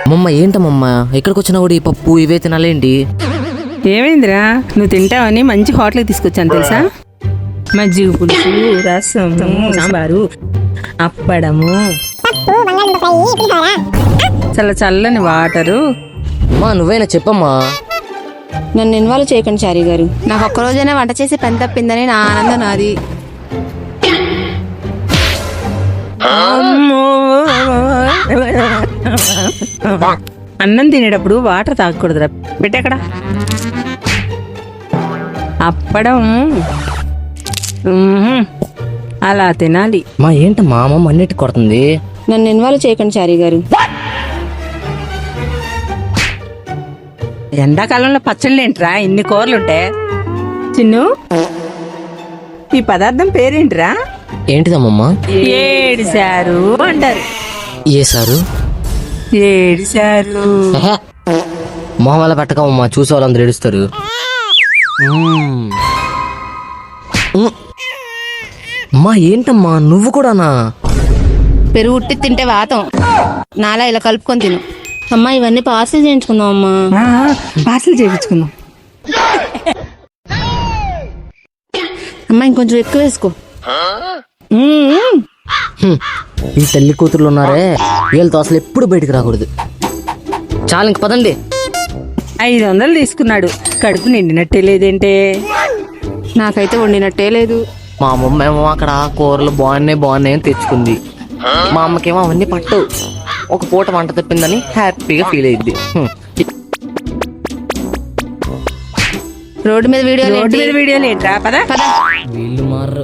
అమ్మమ్మ ఏంటమ్మమ్మ ఎక్కడికి వచ్చినా కూడా ఈ పప్పు ఇవే తినాలేంటి? ఏమైందిరా, నువ్వు తింటావని మంచి హోటల్కి తీసుకొచ్చాను తెలుసా. మజ్జిగ పులుసు, రసము, సాంబారు, అప్పడము, చల్లని వాటరు. అమ్మా నువ్వేనా చెప్పమ్మా. నన్ను ఇన్వాల్వ్ చేయకండి చారి గారు. నాకు ఒక్కరోజైనా వంట చేసి పని తప్పిందని నా ఆనందం నాది. అన్నం తినేటప్పుడు వాటర్ తాగకూడదురా, పెట్టెక్కడ. అప్పడం అలా తినాలి. మా ఏంటమ్మా అమ్మమ్మ అన్నిటి కొడుతుంది? నన్ను ఇన్వాల్వ్ చేయకండి చారి గారు. ఎండాకాలంలో పచ్చళ్ళు ఏంట్రా, ఇన్ని కూరలుంటాయి. చిన్ను, ఈ పదార్థం పేరేంటిరా? ఏంటిదమ్మమ్మ? ఏడిశారు అంటారు. ఏ సారు? ఏడిశారు. మొహం పెట్టకమ్మా, చూసే వాళ్ళందరూ ఏడుస్తారు. అమ్మా ఏంటమ్మా నువ్వు కూడానా? పెరుగు ఉట్టి తింటే వాతం, నాలా ఇలా కలుపుకొని తిను. అమ్మా ఇవన్నీ పార్సల్ చేయించుకుందాం అమ్మా. పార్సల్ చేయించుకుందాం. అమ్మా ఇంకొంచెం ఎక్కువ వేసుకో. ఈ తల్లి కూతుర్లు ఉన్నారే, వీళ్ళతో అసలు ఎప్పుడు బయటికి రాకూడదు. చాలా ఇంక పదండి. 500 తీసుకున్నాడు, కడుపు నిండినట్టే లేదేంటే. నాకైతే వండినట్టే లేదు. మా అమ్మమ్మ ఏమో అక్కడ కూరలు బాగున్నాయి అని తెచ్చుకుంది. మా అమ్మకేమో అవన్నీ పట్టవు. ఒక పూట వంట తప్పిందని హ్యాపీగా ఫీల్ అయ్యింది. రోడ్డు మీద వీడియో వీడియోలు ఏంట్రా, పద. వీళ్ళు మారు.